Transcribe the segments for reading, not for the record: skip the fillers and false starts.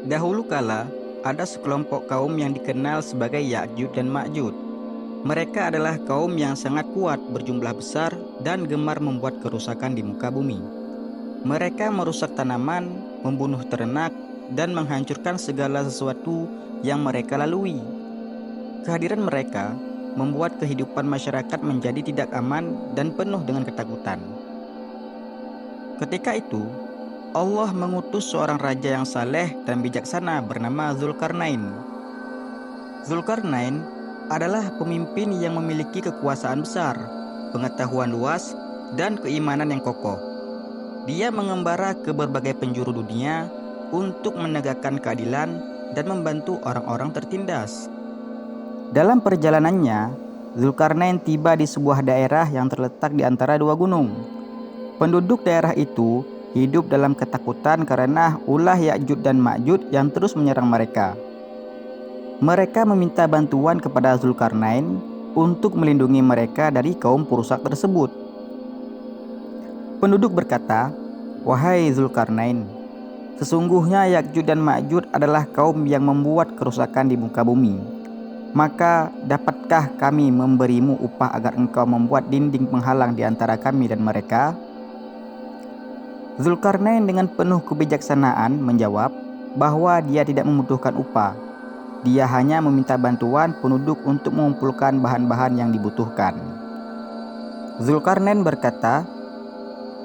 Dahulu kala, ada sekelompok kaum yang dikenal sebagai Ya'juj dan Ma'juj. Mereka adalah kaum yang sangat kuat, berjumlah besar, dan gemar membuat kerusakan di muka bumi. Mereka merusak tanaman, membunuh ternak, dan menghancurkan segala sesuatu yang mereka lalui. Kehadiran mereka membuat kehidupan masyarakat menjadi tidak aman dan penuh dengan ketakutan. Ketika itu, Allah mengutus seorang raja yang saleh dan bijaksana bernama Zulkarnain. Zulkarnain adalah pemimpin yang memiliki kekuasaan besar, pengetahuan luas, dan keimanan yang kokoh. Dia mengembara ke berbagai penjuru dunia untuk menegakkan keadilan dan membantu orang-orang tertindas. Dalam perjalanannya, Zulkarnain tiba di sebuah daerah yang terletak di antara dua gunung. Penduduk daerah itu hidup dalam ketakutan karena ulah Ya'juj dan Ma'juj yang terus menyerang mereka. Mereka meminta bantuan kepada Zulkarnain untuk melindungi mereka dari kaum perusak tersebut. Penduduk berkata, "Wahai Zulkarnain, sesungguhnya Ya'juj dan Ma'juj adalah kaum yang membuat kerusakan di muka bumi. Maka dapatkah kami memberimu upah agar engkau membuat dinding penghalang di antara kami dan mereka?" Zulkarnain dengan penuh kebijaksanaan menjawab bahwa dia tidak membutuhkan upah. Dia hanya meminta bantuan penduduk untuk mengumpulkan bahan-bahan yang dibutuhkan. Zulkarnain berkata,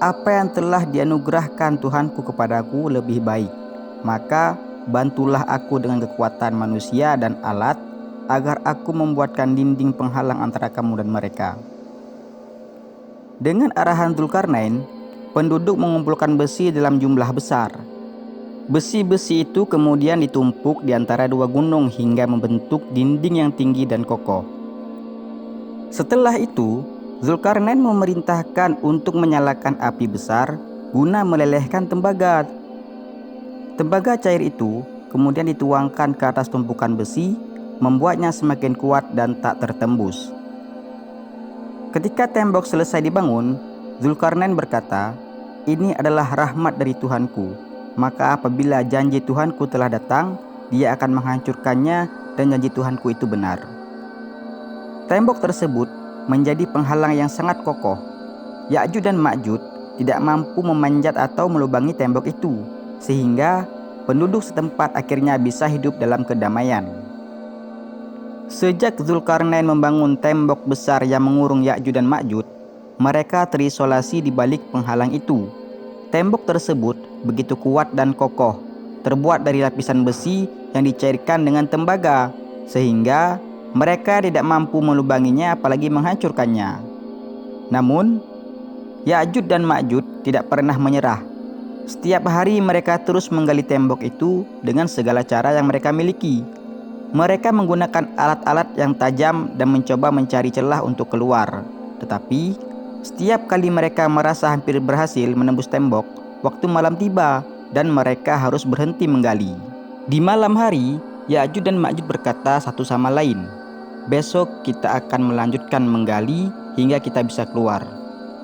"Apa yang telah dianugerahkan Tuhanku kepadaku lebih baik. Maka bantulah aku dengan kekuatan manusia dan alat agar aku membuatkan dinding penghalang antara kamu dan mereka." Dengan arahan Zulkarnain, penduduk mengumpulkan besi dalam jumlah besar. Besi-besi itu kemudian ditumpuk di antara dua gunung hingga membentuk dinding yang tinggi dan kokoh. Setelah itu, Zulkarnain memerintahkan untuk menyalakan api besar guna melelehkan tembaga. Tembaga cair itu kemudian dituangkan ke atas tumpukan besi, membuatnya semakin kuat dan tak tertembus. Ketika tembok selesai dibangun, Zulkarnain berkata, "Ini adalah rahmat dari Tuhanku. Maka apabila janji Tuhanku telah datang, dia akan menghancurkannya dan janji Tuhanku itu benar." Tembok tersebut menjadi penghalang yang sangat kokoh. Ya'juj dan Ma'juj tidak mampu memanjat atau melubangi tembok itu, sehingga penduduk setempat akhirnya bisa hidup dalam kedamaian. Sejak Zulkarnain membangun tembok besar yang mengurung Ya'juj dan Ma'juj, mereka terisolasi di balik penghalang itu. Tembok tersebut begitu kuat dan kokoh, terbuat dari lapisan besi yang dicairkan dengan tembaga, sehingga mereka tidak mampu melubanginya apalagi menghancurkannya. Namun, Ya'juj dan Ma'juj tidak pernah menyerah. Setiap hari mereka terus menggali tembok itu dengan segala cara yang mereka miliki. Mereka menggunakan alat-alat yang tajam dan mencoba mencari celah untuk keluar. Tetapi setiap kali mereka merasa hampir berhasil menembus tembok, waktu malam tiba dan mereka harus berhenti menggali. Di malam hari, Ya'juj dan Ma'juj berkata satu sama lain, "Besok kita akan melanjutkan menggali hingga kita bisa keluar."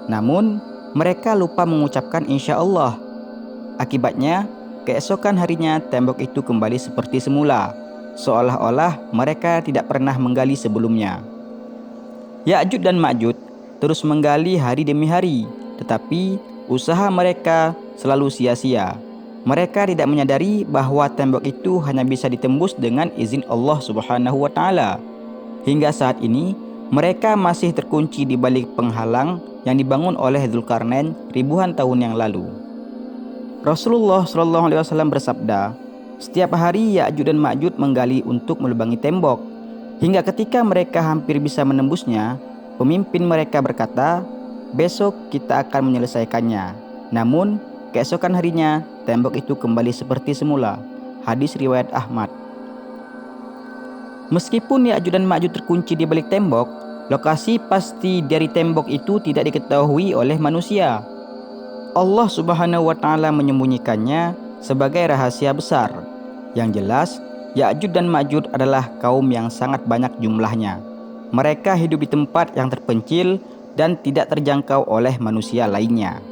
Namun, mereka lupa mengucapkan insya Allah. Akibatnya, keesokan harinya tembok itu kembali seperti semula, seolah-olah mereka tidak pernah menggali sebelumnya. Ya'juj dan Ma'juj terus menggali hari demi hari, tetapi usaha mereka selalu sia-sia. Mereka tidak menyadari bahwa tembok itu hanya bisa ditembus dengan izin Allah Subhanahu wa Ta'ala. Hingga saat ini, mereka masih terkunci di balik penghalang yang dibangun oleh Zulkarnain ribuan tahun yang lalu. Rasulullah SAW bersabda, "Setiap hari Ya'juj dan Ma'juj menggali untuk melubangi tembok, hingga ketika mereka hampir bisa menembusnya, pemimpin mereka berkata, 'Besok kita akan menyelesaikannya.' Namun, keesokan harinya, tembok itu kembali seperti semula." Hadis riwayat Ahmad. Meskipun Ya'juj dan Ma'juj terkunci di balik tembok, lokasi pasti dari tembok itu tidak diketahui oleh manusia. Allah Subhanahu wa Ta'ala menyembunyikannya sebagai rahasia besar. Yang jelas, Ya'juj dan Ma'juj adalah kaum yang sangat banyak jumlahnya. Mereka hidup di tempat yang terpencil dan tidak terjangkau oleh manusia lainnya.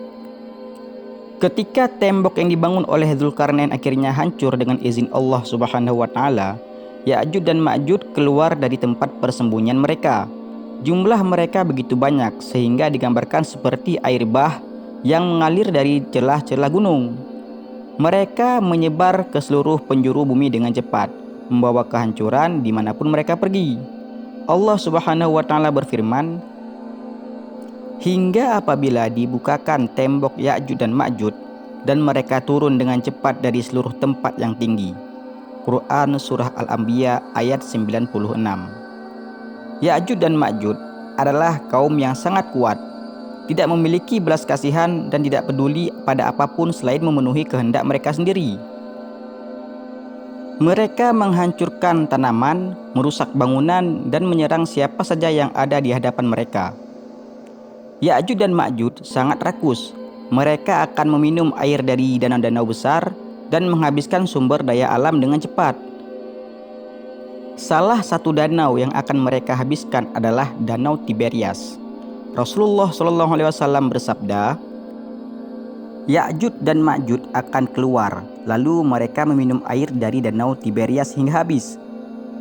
Ketika tembok yang dibangun oleh Dzulkarnain akhirnya hancur dengan izin Allah Subhanahu wa taala, Ya'juj dan Ma'juj keluar dari tempat persembunyian mereka. Jumlah mereka begitu banyak sehingga digambarkan seperti air bah yang mengalir dari celah-celah gunung. Mereka menyebar ke seluruh penjuru bumi dengan cepat, membawa kehancuran dimanapun mereka pergi. Allah Subhanahu wa taala berfirman, hingga apabila dibukakan tembok Ya'juj dan Ma'juj dan mereka turun dengan cepat dari seluruh tempat yang tinggi. Quran Surah Al-Anbiya ayat 96. Ya'juj dan Ma'juj adalah kaum yang sangat kuat, tidak memiliki belas kasihan dan tidak peduli pada apapun selain memenuhi kehendak mereka sendiri. Mereka menghancurkan tanaman, merusak bangunan, dan menyerang siapa saja yang ada di hadapan mereka. Ya'juj dan Ma'juj sangat rakus. Mereka akan meminum air dari danau-danau besar dan menghabiskan sumber daya alam dengan cepat. Salah satu danau yang akan mereka habiskan adalah Danau Tiberias. Rasulullah SAW bersabda, Ya'juj dan Ma'juj akan keluar, lalu mereka meminum air dari Danau Tiberias hingga habis.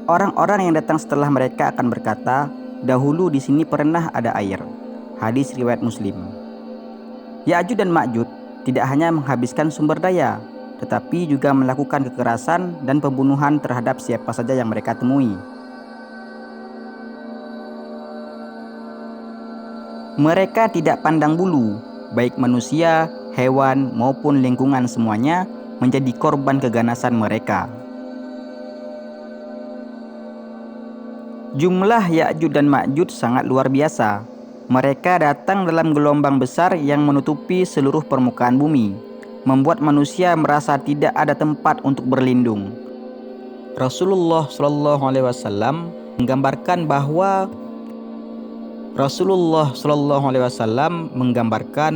Orang-orang yang datang setelah mereka akan berkata, dahulu di sini pernah ada air. Hadis riwayat Muslim. Ya'juj dan Ma'juj tidak hanya menghabiskan sumber daya, tetapi juga melakukan kekerasan dan pembunuhan terhadap siapa saja yang mereka temui. Mereka tidak pandang bulu, baik manusia, hewan, maupun lingkungan semuanya menjadi korban keganasan mereka. Jumlah Ya'juj dan Ma'juj sangat luar biasa. Mereka datang dalam gelombang besar yang menutupi seluruh permukaan bumi, membuat manusia merasa tidak ada tempat untuk berlindung. Rasulullah SAW menggambarkan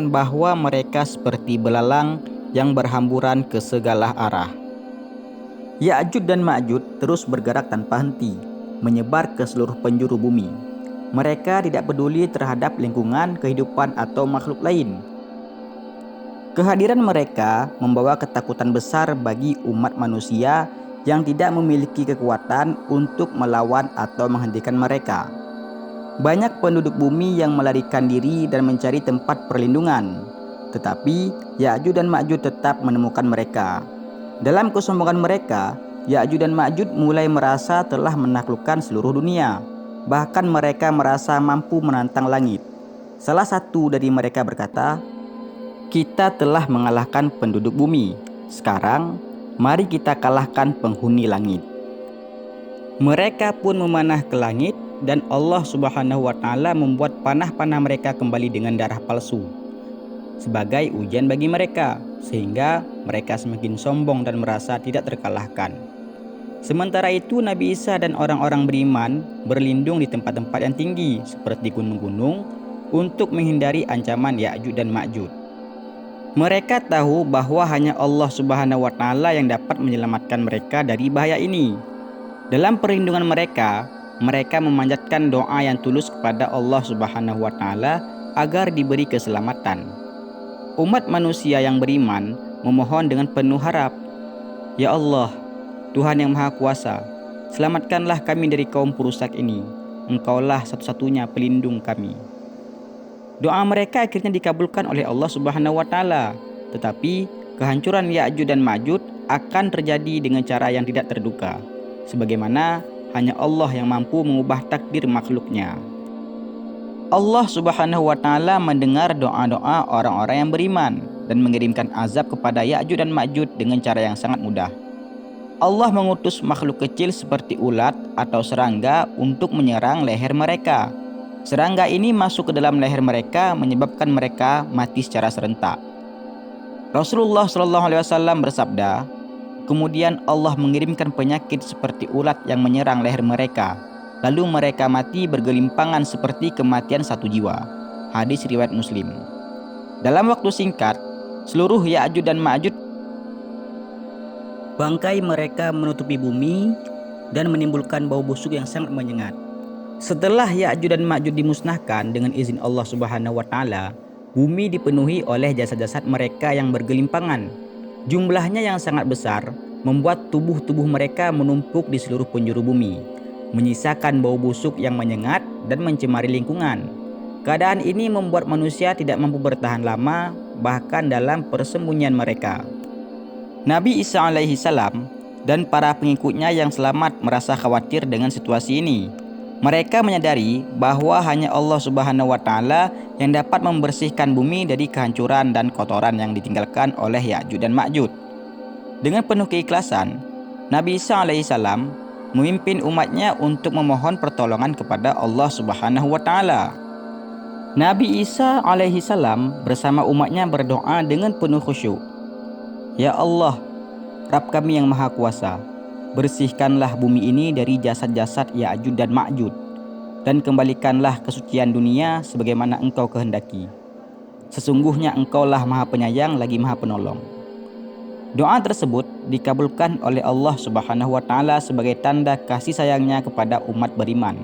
bahwa mereka seperti belalang yang berhamburan ke segala arah. Ya'juj dan Ma'juj terus bergerak tanpa henti, menyebar ke seluruh penjuru bumi. Mereka tidak peduli terhadap lingkungan, kehidupan, atau makhluk lain. Kehadiran mereka membawa ketakutan besar bagi umat manusia yang tidak memiliki kekuatan untuk melawan atau menghentikan mereka. Banyak penduduk bumi yang melarikan diri dan mencari tempat perlindungan, tetapi Ya'juj dan Ma'juj tetap menemukan mereka. Dalam kesombongan mereka, Ya'juj dan Ma'juj mulai merasa telah menaklukkan seluruh dunia. Bahkan mereka merasa mampu menantang langit. Salah satu dari mereka berkata, kita telah mengalahkan penduduk bumi. Sekarang, mari kita kalahkan penghuni langit. Mereka pun memanah ke langit dan Allah Subhanahu wa taala membuat panah-panah mereka kembali dengan darah palsu sebagai ujian bagi mereka, sehingga mereka semakin sombong dan merasa tidak terkalahkan. Sementara itu Nabi Isa dan orang-orang beriman berlindung di tempat-tempat yang tinggi seperti gunung-gunung untuk menghindari ancaman Ya'juj dan Ma'juj. Mereka tahu bahwa hanya Allah Subhanahu wa taala yang dapat menyelamatkan mereka dari bahaya ini. Dalam perlindungan mereka, mereka memanjatkan doa yang tulus kepada Allah Subhanahu wa taala agar diberi keselamatan. Umat manusia yang beriman memohon dengan penuh harap, ya Allah, Tuhan yang Maha Kuasa, selamatkanlah kami dari kaum perusak ini. Engkaulah satu-satunya pelindung kami. Doa mereka akhirnya dikabulkan oleh Allah Subhanahu wa taala. Tetapi kehancuran Ya'juj dan Ma'juj akan terjadi dengan cara yang tidak terduga, sebagaimana hanya Allah yang mampu mengubah takdir makhluknya. Allah Subhanahu wa taala mendengar doa-doa orang-orang yang beriman dan mengirimkan azab kepada Ya'juj dan Ma'juj dengan cara yang sangat mudah. Allah mengutus makhluk kecil seperti ulat atau serangga untuk menyerang leher mereka. Serangga ini masuk ke dalam leher mereka, menyebabkan mereka mati secara serentak. Rasulullah SAW bersabda, kemudian Allah mengirimkan penyakit seperti ulat yang menyerang leher mereka, lalu mereka mati bergelimpangan seperti kematian satu jiwa. Hadis riwayat Muslim. Dalam waktu singkat, seluruh Ya'juj dan Ma'juj, bangkai mereka menutupi bumi dan menimbulkan bau busuk yang sangat menyengat. Setelah Ya'juj dan Ma'juj dimusnahkan dengan izin Allah Subhanahu wa taala, bumi dipenuhi oleh jasad-jasad mereka yang bergelimpangan. Jumlahnya yang sangat besar membuat tubuh-tubuh mereka menumpuk di seluruh penjuru bumi, menyisakan bau busuk yang menyengat dan mencemari lingkungan. Keadaan ini membuat manusia tidak mampu bertahan lama, bahkan dalam persembunyian mereka. Nabi Isa alaihi salam dan para pengikutnya yang selamat merasa khawatir dengan situasi ini. Mereka menyadari bahwa hanya Allah Subhanahu wa Ta'ala yang dapat membersihkan bumi dari kehancuran dan kotoran yang ditinggalkan oleh Ya'juj dan Ma'juj. Dengan penuh keikhlasan, Nabi Isa alaihi salam memimpin umatnya untuk memohon pertolongan kepada Allah Subhanahu wa Ta'ala. Nabi Isa alaihi salam bersama umatnya berdoa dengan penuh khusyuk. Ya Allah, Rabb kami yang Maha Kuasa, bersihkanlah bumi ini dari jasad-jasad Ya'juj dan Ma'juj, dan kembalikanlah kesucian dunia sebagaimana Engkau kehendaki. Sesungguhnya Engkaulah Maha Penyayang lagi Maha Penolong. Doa tersebut dikabulkan oleh Allah Subhanahu wa Ta'ala sebagai tanda kasih sayangnya kepada umat beriman.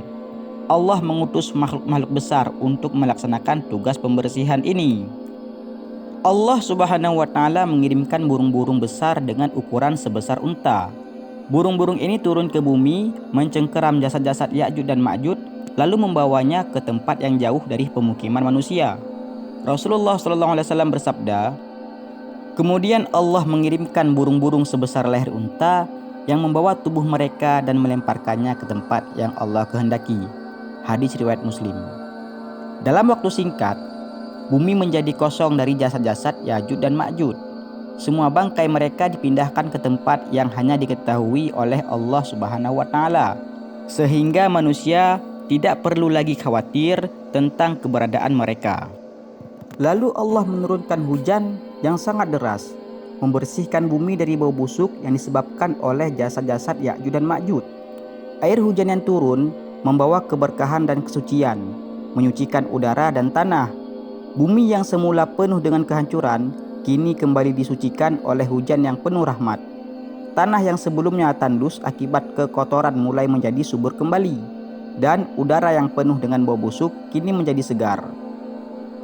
Allah mengutus makhluk-makhluk besar untuk melaksanakan tugas pembersihan ini. Allah Subhanahu wa Ta'ala mengirimkan burung-burung besar dengan ukuran sebesar unta. Burung-burung ini turun ke bumi, mencengkeram jasad-jasad Ya'juj dan Ma'juj, lalu membawanya ke tempat yang jauh dari pemukiman manusia. Rasulullah SAW bersabda, kemudian Allah mengirimkan burung-burung sebesar leher unta yang membawa tubuh mereka dan melemparkannya ke tempat yang Allah kehendaki. Hadis riwayat Muslim. Dalam waktu singkat, bumi menjadi kosong dari jasad-jasad Ya'juj dan Ma'juj. Semua bangkai mereka dipindahkan ke tempat yang hanya diketahui oleh Allah Subhanahu wa Ta'ala, sehingga manusia tidak perlu lagi khawatir tentang keberadaan mereka. Lalu Allah menurunkan hujan yang sangat deras, membersihkan bumi dari bau busuk yang disebabkan oleh jasad-jasad Ya'juj dan Ma'juj. Air hujan yang turun membawa keberkahan dan kesucian, menyucikan udara dan tanah. Bumi yang semula penuh dengan kehancuran kini kembali disucikan oleh hujan yang penuh rahmat. Tanah yang sebelumnya tandus akibat kekotoran mulai menjadi subur kembali, dan udara yang penuh dengan bau busuk kini menjadi segar.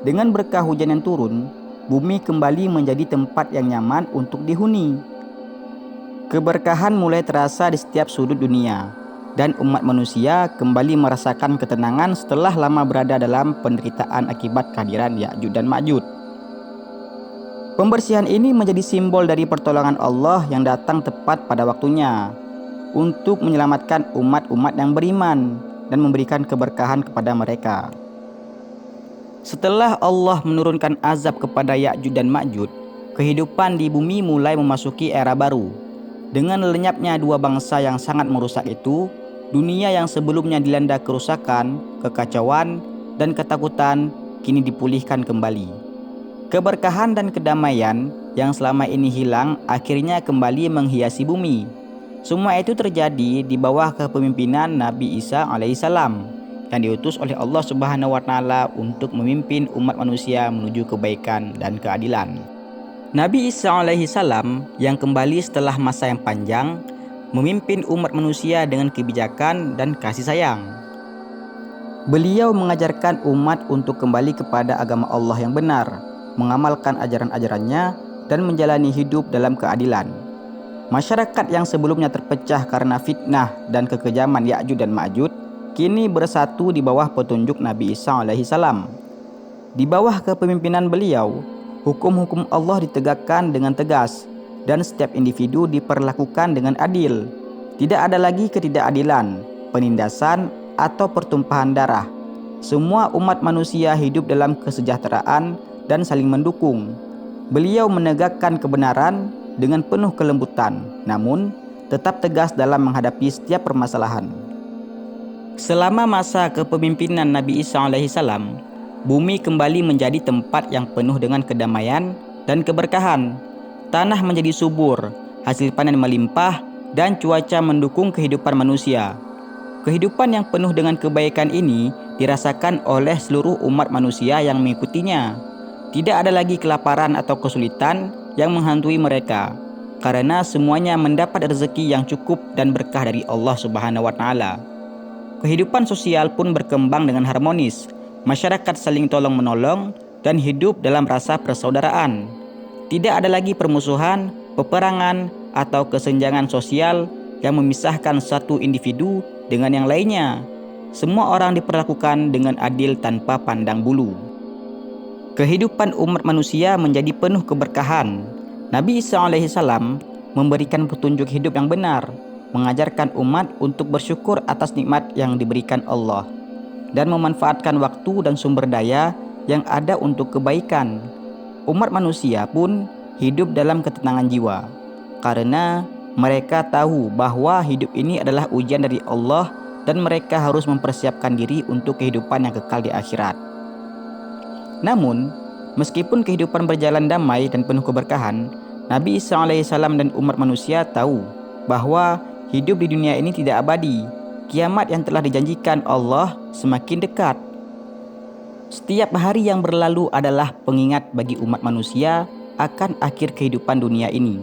Dengan berkah hujan yang turun, bumi kembali menjadi tempat yang nyaman untuk dihuni. Keberkahan mulai terasa di setiap sudut dunia, dan umat manusia kembali merasakan ketenangan setelah lama berada dalam penderitaan akibat kehadiran Ya'juj dan Ma'juj. Pembersihan ini menjadi simbol dari pertolongan Allah yang datang tepat pada waktunya untuk menyelamatkan umat-umat yang beriman dan memberikan keberkahan kepada mereka. Setelah Allah menurunkan azab kepada Ya'juj dan Ma'juj, kehidupan di bumi mulai memasuki era baru. Dengan lenyapnya dua bangsa yang sangat merusak itu, dunia yang sebelumnya dilanda kerusakan, kekacauan, dan ketakutan kini dipulihkan kembali. Keberkahan dan kedamaian yang selama ini hilang akhirnya kembali menghiasi bumi. Semua itu terjadi di bawah kepemimpinan Nabi Isa alaihissalam yang diutus oleh Allah Subhanahu wa Ta'ala untuk memimpin umat manusia menuju kebaikan dan keadilan. Nabi Isa alaihissalam yang kembali setelah masa yang panjang memimpin umat manusia dengan kebijakan dan kasih sayang. Beliau mengajarkan umat untuk kembali kepada agama Allah yang benar, mengamalkan ajaran-ajarannya, dan menjalani hidup dalam keadilan. Masyarakat yang sebelumnya terpecah karena fitnah dan kekejaman Ya'juj dan Ma'juj kini bersatu di bawah petunjuk Nabi Isa alaihissalam. Di bawah kepemimpinan beliau, hukum-hukum Allah ditegakkan dengan tegas, dan setiap individu diperlakukan dengan adil. Tidak ada lagi ketidakadilan, penindasan, atau pertumpahan darah. Semua umat manusia hidup dalam kesejahteraan dan saling mendukung. Beliau menegakkan kebenaran dengan penuh kelembutan, namun tetap tegas dalam menghadapi setiap permasalahan. Selama masa kepemimpinan Nabi Isa alaihissalam, bumi kembali menjadi tempat yang penuh dengan kedamaian dan keberkahan. Tanah menjadi subur, hasil panen melimpah, dan cuaca mendukung kehidupan manusia. Kehidupan yang penuh dengan kebaikan ini dirasakan oleh seluruh umat manusia yang mengikutinya. Tidak ada lagi kelaparan atau kesulitan yang menghantui mereka, karena semuanya mendapat rezeki yang cukup dan berkah dari Allah Subhanahu wa Ta'ala. Kehidupan sosial pun berkembang dengan harmonis. Masyarakat saling tolong-menolong, dan hidup dalam rasa persaudaraan. Tidak ada lagi permusuhan, peperangan, atau kesenjangan sosial yang memisahkan satu individu dengan yang lainnya. Semua orang diperlakukan dengan adil tanpa pandang bulu. Kehidupan umat manusia menjadi penuh keberkahan. Nabi Isa alaihissalam memberikan petunjuk hidup yang benar, mengajarkan umat untuk bersyukur atas nikmat yang diberikan Allah, dan memanfaatkan waktu dan sumber daya yang ada untuk kebaikan. Umat manusia pun hidup dalam ketenangan jiwa, karena mereka tahu bahwa hidup ini adalah ujian dari Allah dan mereka harus mempersiapkan diri untuk kehidupan yang kekal di akhirat. Namun, meskipun kehidupan berjalan damai dan penuh keberkahan, Nabi Isa alaihissalam dan umat manusia tahu bahwa hidup di dunia ini tidak abadi. Kiamat yang telah dijanjikan Allah semakin dekat. Setiap hari yang berlalu adalah pengingat bagi umat manusia akan akhir kehidupan dunia ini.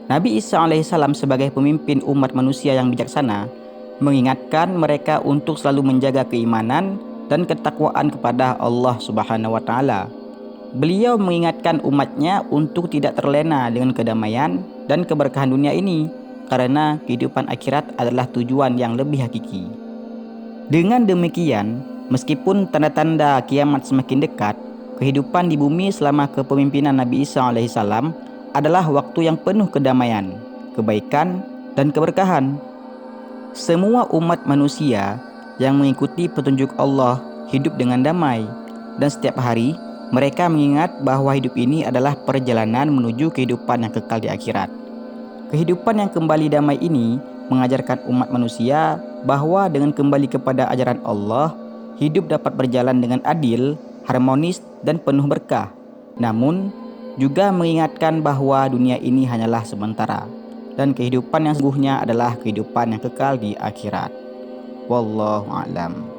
Nabi Isa alaihissalam sebagai pemimpin umat manusia yang bijaksana mengingatkan mereka untuk selalu menjaga keimanan dan ketakwaan kepada Allah Subhanahu wa taala. Beliau mengingatkan umatnya untuk tidak terlena dengan kedamaian dan keberkahan dunia ini, karena kehidupan akhirat adalah tujuan yang lebih hakiki. Dengan demikian, meskipun tanda-tanda kiamat semakin dekat, kehidupan di bumi selama kepemimpinan Nabi Isa alaihissalam adalah waktu yang penuh kedamaian, kebaikan, dan keberkahan. Semua umat manusia yang mengikuti petunjuk Allah hidup dengan damai, dan setiap hari mereka mengingat bahwa hidup ini adalah perjalanan menuju kehidupan yang kekal di akhirat. Kehidupan yang kembali damai ini mengajarkan umat manusia bahwa dengan kembali kepada ajaran Allah, hidup dapat berjalan dengan adil, harmonis, dan penuh berkah. Namun, juga mengingatkan bahwa dunia ini hanyalah sementara, dan kehidupan yang sesungguhnya adalah kehidupan yang kekal di akhirat. Wallahu a'lam.